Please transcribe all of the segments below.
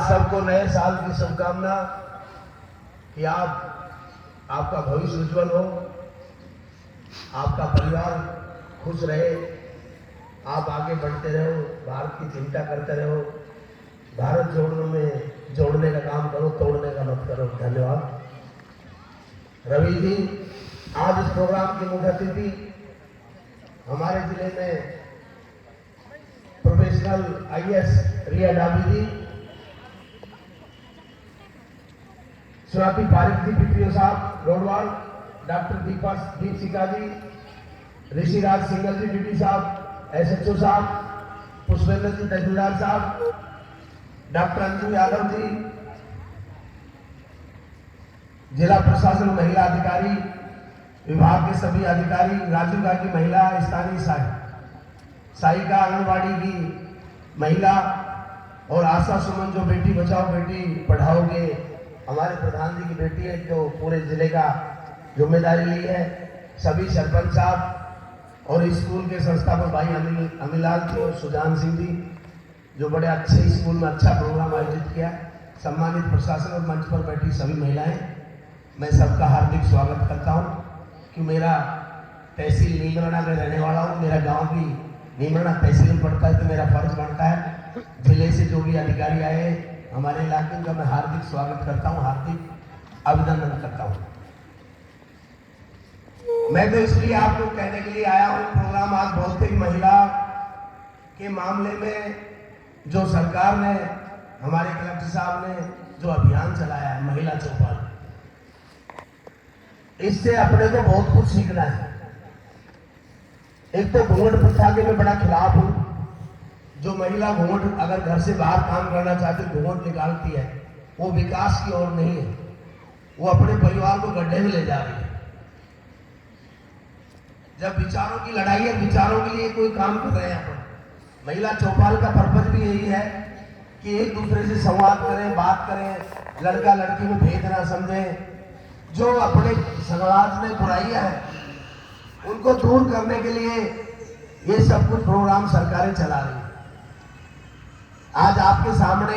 सबको नए साल की शुभकामना कि आपका भविष्य उज्जवल हो, आपका परिवार खुश रहे, आप आगे बढ़ते रहो, भारत की चिंता करते रहो, भारत जोड़ने का काम करो, तोड़ने का मत करो। धन्यवाद। रवि जी, आज इस प्रोग्राम की मुख्य अतिथि हमारे जिले में प्रोफेशनल IAS रिया डाबी जी, श्रीमती पारिक जी PPO साहब रोडवाल, डॉक्टर दीप सिका जी, ऋषिराज सिंगल जी DD साहब, SHO साहब, पुष्पेंद्र जी तहसीलदार साहब, डॉक्टर अंजू यादव जी, जिला प्रशासन महिला अधिकारी विभाग के सभी अधिकारी, राजीव गांधी महिला स्थानीय साहिका आंगनबाड़ी की महिला और आशा सुमन जो बेटी बचाओ बेटी पढ़ाओ के हमारे प्रधान जी की बेटी है, जो पूरे जिले का जिम्मेदारी ली है, सभी सरपंच साहब और स्कूल के संस्थापक भाई अमिलाल जी और सुजान सिंह जी, जो बड़े अच्छे स्कूल में अच्छा प्रोग्राम आयोजित किया, सम्मानित प्रशासन और मंच पर बैठी सभी महिलाएं, मैं सबका हार्दिक स्वागत करता हूं। कि मेरा तहसील नीमराना में रहने वाला हूं, मेरा गांव भी नीमराना तहसील में पड़ता है, तो मेरा फर्ज बनता है जिले से जो भी अधिकारी आए हमारे इलाके का मैं हार्दिक स्वागत करता हूं, हार्दिक अभिनंदन करता हूं। मैं तो इसलिए आपको कहने के लिए आया हूं, प्रोग्राम आज बहुत ही महिला के मामले में जो सरकार ने, हमारे कलेक्टर साहब ने जो अभियान चलाया है महिला चौपाल, इससे अपने को बहुत कुछ सीखना है। एक तो घूंघट प्रथा के मैं बड़ा खिलाफ हूं। जो महिला घूंघट अगर घर से बाहर काम करना चाहती घूंघट निकालती है, वो विकास की ओर नहीं है, वो अपने परिवार को गड्ढे में ले जा रही है। जब विचारों की लड़ाई है, विचारों के लिए कोई काम कर रहे हैं अपन। महिला चौपाल का पर्पज भी यही है कि एक दूसरे से संवाद करें, बात करें, लड़का लड़की को भेद ना समझें, जो अपने समाज में बुराइयां हैं उनको दूर करने के लिए ये सब कुछ प्रोग्राम सरकारें चला रही है। आज आपके सामने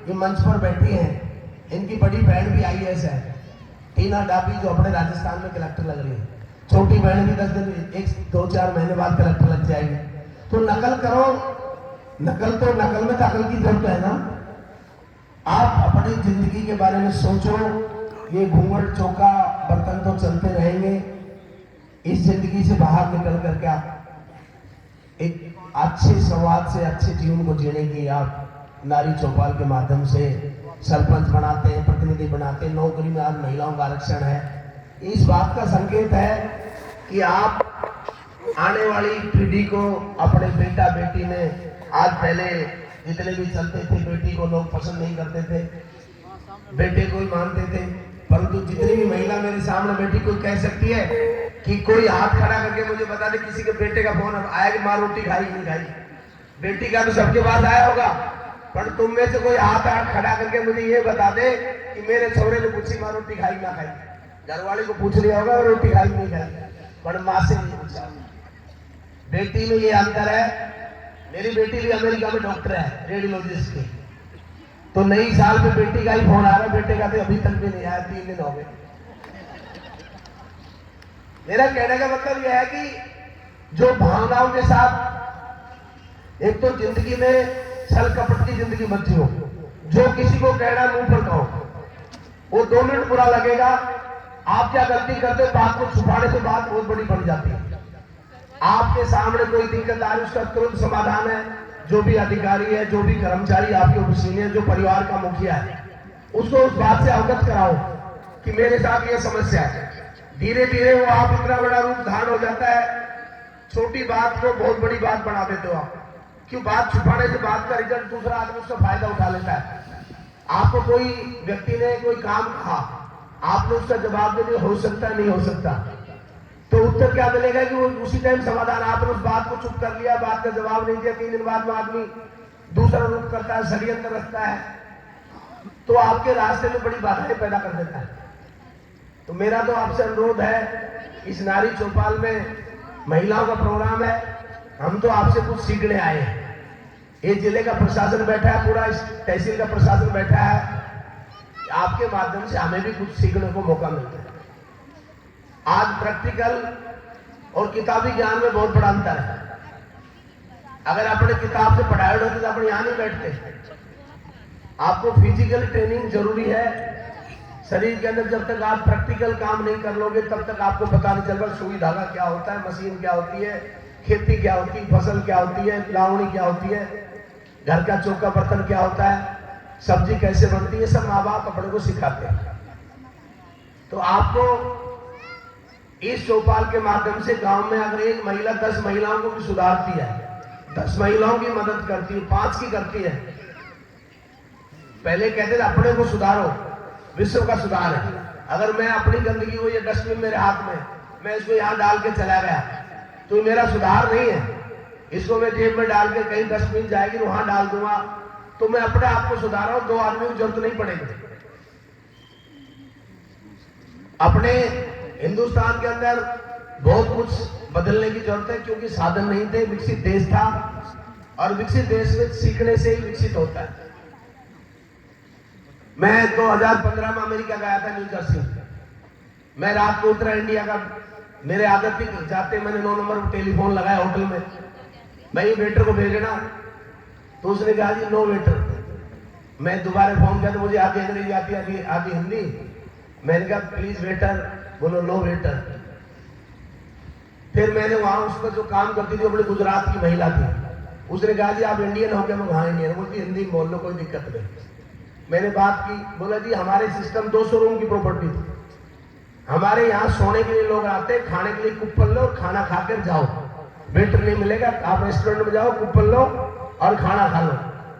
ये मंच पर बैठी हैं, इनकी बड़ी बहन भी IAS है, टीना डाबी, जो अपने राजस्थान में कलेक्टर लग रही है। छोटी बहन भी 10 दिन 2-4 महीने बाद कलेक्टर लग जाएगी। तो नकल करो, नकल में अकल की जरूरत है ना। आप अपनी जिंदगी के बारे में सोचो। ये घूंघट चौका बर्तन तो चलते रहेंगे, इस जिंदगी से बाहर निकल करके आप एक अच्छे संवाद से अच्छे जीवन को जीने की आप नारी चौपाल के माध्यम से सरपंच बनाते हैं, प्रतिनिधि बनाते हैं, नौकरी में आज महिलाओं का आरक्षण है। इस बात का संकेत है कि आप आने वाली पीढ़ी को अपने बेटा बेटी में, आज पहले जितने भी चलते थे बेटी को लोग पसंद नहीं करते थे, बेटे को ही मानते थे, परंतु जितनी भी महिला मेरे सामने बैठी कोई कह सकती है कि कोई हाथ खड़ा करके मुझे बता दे किसी के बेटे का फोन आया कि मां रोटी खाई नहीं खाई। बेटी का तो सबके पास आया होगा, पर तुम में से कोई हाथ खड़ा करके मुझे ये बता दे कि मेरे छोरे ने पूछी मां रोटी खाई ना खाई। घर वाले को पूछ लिया होगा रोटी खाई नहीं खाई, पर मां से नहीं पूछा। बेटी में ये अंतर है। मेरी बेटी भी अमेरिका में डॉक्टर है, रेडियोलॉजिस्ट की, तो नई साल में बेटी का ही फोन आ रहा, बेटे का तो अभी तक भी नहीं आया, 3 दिन हो गए। मेरा कहने का मतलब यह है कि जो भावनाओं के साथ, एक तो जिंदगी में छल कपट की जिंदगी मत जियो। जो किसी को कहना मुंह पर कहो, वो 2 मिनट बुरा लगेगा। आप क्या गलती करते हो, बात को छुपाने से बात बहुत बड़ी बढ़ जाती है। आपके सामने कोई दिक्कत आ रही, उसका तुरंत समाधान है। जो भी अधिकारी है, जो भी कर्मचारी आपके ऊपर सीनियर, जो परिवार का मुखिया है, उसको उस बात से अवगत कराओ कि मेरे साथ ये समस्या है। धीरे धीरे वो आप इतना बड़ा रूप धारण हो जाता है, छोटी बात को बहुत बड़ी बात बना देते हो आप। क्यों? बात छुपाने से बात का रिजल्ट दूसरा आदमी उसका फायदा उठा लेता है। आपको कोई व्यक्ति ने कोई काम कहा, आपने उसका जवाब दे दिया, हो सकता नहीं हो सकता, तो उत्तर क्या मिलेगा कि वो उसी टाइम समाधान। आपने उस बात को चुप कर लिया, बात का जवाब नहीं दिया, 3 दिन बाद में आदमी दूसरा रूप करता है, षड्यंत्र रचता है, तो आपके रास्ते में बड़ी बाधाएं पैदा कर देता है। तो मेरा तो आपसे अनुरोध है, इस नारी चौपाल में महिलाओं का प्रोग्राम है, हम तो आपसे कुछ सीखने आए हैं। ये जिले का प्रशासन बैठा है, पूरा इस तहसील का प्रशासन बैठा है, आपके माध्यम से हमें भी कुछ सीखने को मौका मिलता है। आज प्रैक्टिकल और किताबी ज्ञान में बहुत बड़ा अंतर है। अगर अपने किताब से पढ़ाई होती तो अपने यहां नहीं बैठते। आपको फिजिकल ट्रेनिंग जरूरी है शरीर के अंदर। जब तक आप प्रैक्टिकल काम नहीं कर लोगे तब तक आपको पता नहीं चल रहा सुई धागा क्या होता है, मशीन क्या होती है, खेती क्या होती है, फसल क्या होती है, लावणी क्या होती है, घर का चौका बर्तन क्या होता है, सब्जी कैसे बनती है, सब माँ बाप अपने को सिखाते हैं। तो आपको इस चौपाल के माध्यम से गांव में अगर एक महिला 10 महिलाओं को भी सुधारती है, 10 महिलाओं की मदद करती है, 5 की करती है। पहले कहते थे अपने को सुधारो, विश्व का सुधार है। अगर मैं अपनी गंदगी को, ये डस्टबिन मेरे हाथ में, मैं इसको यहां डाल के चला गया तो मेरा सुधार नहीं है। इसको मैं जेब में डाल के कहीं डस्टबिन जाएगी वहां डाल दूंगा तो मैं अपने आप को सुधार रहा हूं, 2 आदमी की जरूरत नहीं पड़ेगी। अपने हिंदुस्तान के अंदर बहुत कुछ बदलने की जरूरत है, क्योंकि साधन नहीं थे, विकसित देश था और विकसित देश में सीखने से ही विकसित होता है। मैं 2015 में अमेरिका गया था, न्यू जर्सी। मैं रात को उतरा इंडिया का, मेरे आदत भी जाते मैंने 9 नंबर पर टेलीफोन लगाया होटल में, भाई वेटर को भेजना। तो उसने कहा जी नो वेटर। मैं दोबारा फोन किया तो मुझे आधी अंग्रेजी आती, आधी हिंदी। मैंने कहा प्लीज वेटर, बोलो नो वेटर। फिर मैंने वहां उस पर जो काम करती थी, अपने गुजरात की महिला थी, उसने कहा जी आप इंडियन हो गया? मैं हाँ इंडियन। बोलती हिंदी बोल लो, कोई दिक्कत नहीं। मैंने बात की, बोला जी हमारे सिस्टम 200 रूम की प्रॉपर्टी थी, हमारे यहाँ सोने के लिए लोग आते, खाने के लिए कूपन लो, खाना खाकर जाओ, वेटर नहीं मिलेगा। आप रेस्टोरेंट में जाओ, कूपन लो और खाना खा लो।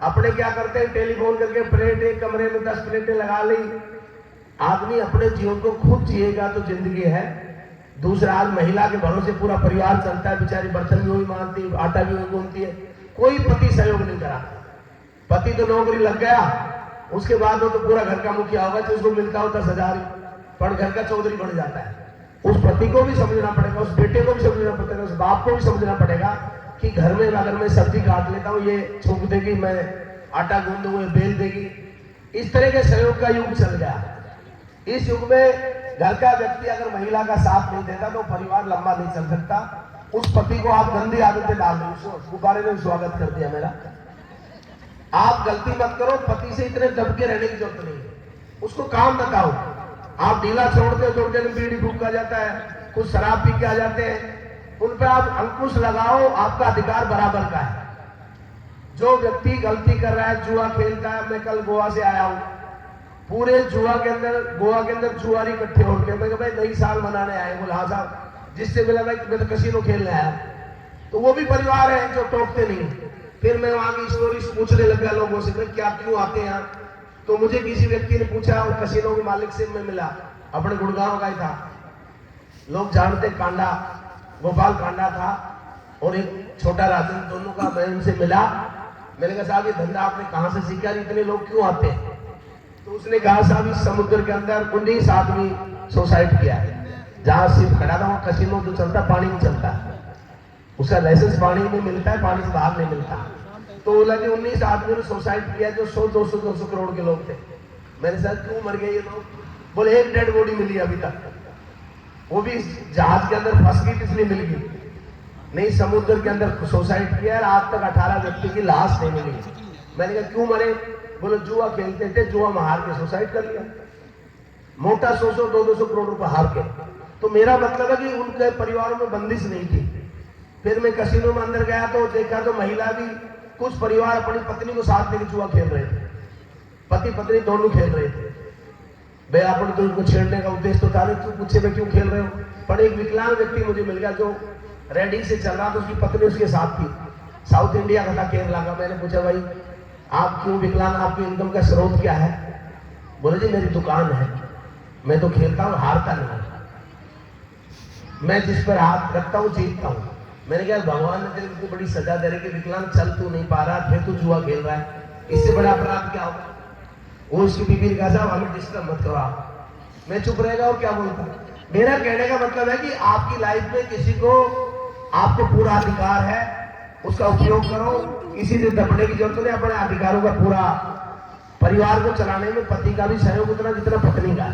अपने क्या करते हैं, टेलीफोन करके प्लेट, एक कमरे में 10 प्लेटें लगा ली। आदमी अपने जीवन को खुद जिएगा तो जिंदगी है। दूसरा, आज महिला के भरोसे पूरा परिवार चलता है, बेचारी बर्तन भी वही मांगती, आटा भी वही गूंथती है, कोई पति सहयोग नहीं करा। पति तो नौकरी लग गया, उसके बाद वो तो पूरा घर का मुखिया होगा, जिसको मिलता हो 10,000, पर घर का चौधरी बन जाता है। उस पति को भी समझना पड़ेगा, उस बेटे को भी समझना पड़ेगा, उस बाप को भी समझना पड़ेगा कि घर में अगर मैं सब्जी काट लेता हूँ, ये छूक देगी, मैं आटा गूंद दूंगा, ये बेल देगी। इस तरह के सहयोग का युग चल गया। इस युग में घर का व्यक्ति अगर महिला का साथ नहीं देता तो परिवार लंबा नहीं चल सकता। उस पति को आप गंदी आदतें डाल दो। गुब्बारे ने स्वागत कर दिया मेरा। आप गलती मत करो, पति से इतने दब के रहने की जरूरत नहीं है, उसको काम बताओ। आप ढीला छोड़ते हो, थोड़ी देर में बीड़ी फूक आ जाता है, कुछ शराब पी के आ जाते हैं, उन पर आप अंकुश लगाओ। आपका अधिकार बराबर का है। जो व्यक्ति गलती कर रहा है, जुआ खेलता है, मैं कल गोवा से आया हूं, पूरे जुआ के अंदर, गोवा के अंदर जुआरी इकट्ठे होकर, मैं भाई नई साल मनाने आए। बोला हाँ साहब, जिससे मिला भाई मैं तो कसीनो खेलने आया। तो वो भी परिवार है जो टोकते नहीं। फिर मैं वहां की स्टोरी पूछने लगा लोगों से, मैं क्या क्यों आते हैं यहाँ? तो मुझे किसी व्यक्ति ने पूछा, और कसीनो के मालिक से मैं मिला, अपने गुड़गांव का ही था, लोग जानते, कांडा, गोपाल कांडा था और एक छोटा राजन, दोनों का मैं उनसे मिला। मैंने कहा साहब ये धंधा आपने कहां से सीखा, इतने लोग क्यों आते हैं? तो उसने कहा साहब इस समुद्र के अंदर 19 आदमी सुसाइड किया है, जहां सिर्फ खड़ा था वहां कसीनो जो चलता पानी में चलता है, उसका लाइसेंस पानी में मिलता है, पानी से बाहर नहीं मिलता। तो बोला कि 19 आदमी ने सुसाइड किया जो 100-200 करोड़ के लोग थे। मैंने कहा क्यों मर गए ये लोग? बोले एक डेड बॉडी मिली अभी तक, वो भी जहाज के अंदर फंस गई, इसलिए मिल गई नहीं, समुद्र के अंदर सुसाइड किया, आज तक 18 व्यक्ति की लाश नहीं मिली। मैंने कहा क्यों मरे? बोले जुआ खेलते थे, जुआ में हार के सुसाइड कर लिया, मोटा 100-200 करोड़ रुपए हार के। तो मेरा मतलब है कि उनके परिवारों में बंदिश नहीं थी। फिर मैं कसीनो में अंदर गया तो देखा तो महिला भी, कुछ परिवार अपनी पत्नी को साथ लेकर जुआ खेल रहे थे, पति पत्नी दोनों खेल रहे थे। भाई आपने तो उनको छेड़ने का उद्देश्य तो था नहीं, क्यों पूछे मैं क्यों खेल रहे हो? पर एक विकलांग व्यक्ति मुझे मिल गया जो रेडी से चल रहा था, उसकी पत्नी उसके साथ थी, साउथ इंडिया का था, केरला का। मैंने पूछा भाई आप क्यों विकलांग, आपकी इनकम का स्रोत क्या है? बोले जी मेरी दुकान है, मैं तो खेलता हूँ, हारता नहीं, मैं जिस पर हाथ रखता हूँ जीतता हूँ। मैंने कहा भगवान ने तेरे को बड़ी सजा दे रही कि विकलांग चल तू नहीं पा रहा, फिर तू जुआ खेल रहा है, इससे बड़ा अपराध क्या होगा? वो उसकी बीबी ने कहा साहब हमें डिस्टर्ब मत करो आप। मैं चुप रहेगा और क्या बोलता। मेरा कहने का मतलब है कि आपकी लाइफ में किसी को, आपको पूरा अधिकार है, उसका उपयोग करो। किसी से दबने की जरूरत नहीं। अपने अधिकारों का पूरा परिवार को चलाने में पति का भी सहयोग उतना जितना पत्नी का।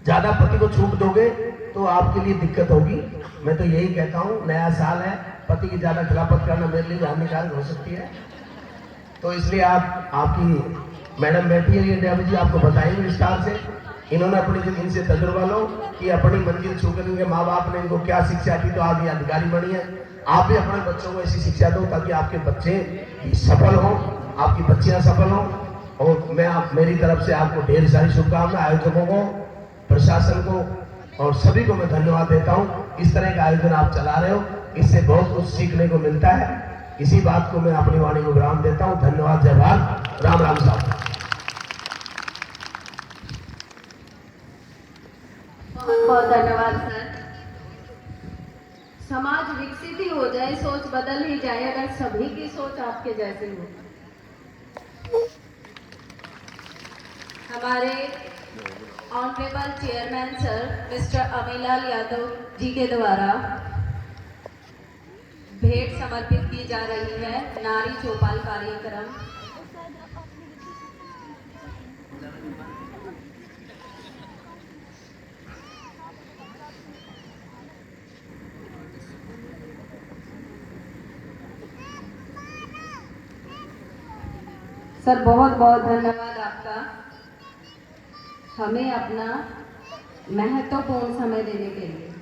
ज्यादा पति को छूट दोगे तो आपके लिए दिक्कत होगी। मैं तो यही कहता हूं, नया साल है, पति की ज्यादा खिलाफत करना मेरे लिए हानिकारक हो सकती है। तो इसलिए आपकी मैडम बैठी है, ये डेवी जी आपको बताएंगे विस्तार से। इन्होंने अपनी जिंदगी से तजुर्बा लो कि अपनी मंजिल छू कर इनके माँ बाप ने इनको क्या शिक्षा दी तो आज ये अधिकारी बनी है। आप भी अपने बच्चों को ऐसी शिक्षा दो ताकि आपके बच्चे सफल हों, आपकी बच्चियां सफल हों। और मैं मेरी तरफ से आपको ढेर सारी शुभकामनाएं, आयोजकों को, प्रशासन को और सभी को मैं धन्यवाद देता हूं। इस तरह का आयोजन आप चला रहे हो, इससे बहुत कुछ सीखने को मिलता है। इसी बात को मैं अपनी वाणी को विराम देता हूं। धन्यवाद। जय भारत। राम राम साहब। बहुत बहुत धन्यवाद सर। समाज विकसित ही हो जाए, सोच बदल ही जाए अगर सभी की सोच आपके जैसे हो। हमारे honourable chairman sir mister Amilal Yadav ji के द्वारा भेंट समर्पित की जा रही है। नारी चौपाल कार्यक्रम सर, बहुत बहुत धन्यवाद आपका हमें अपना महत्वपूर्ण समय देने के लिए।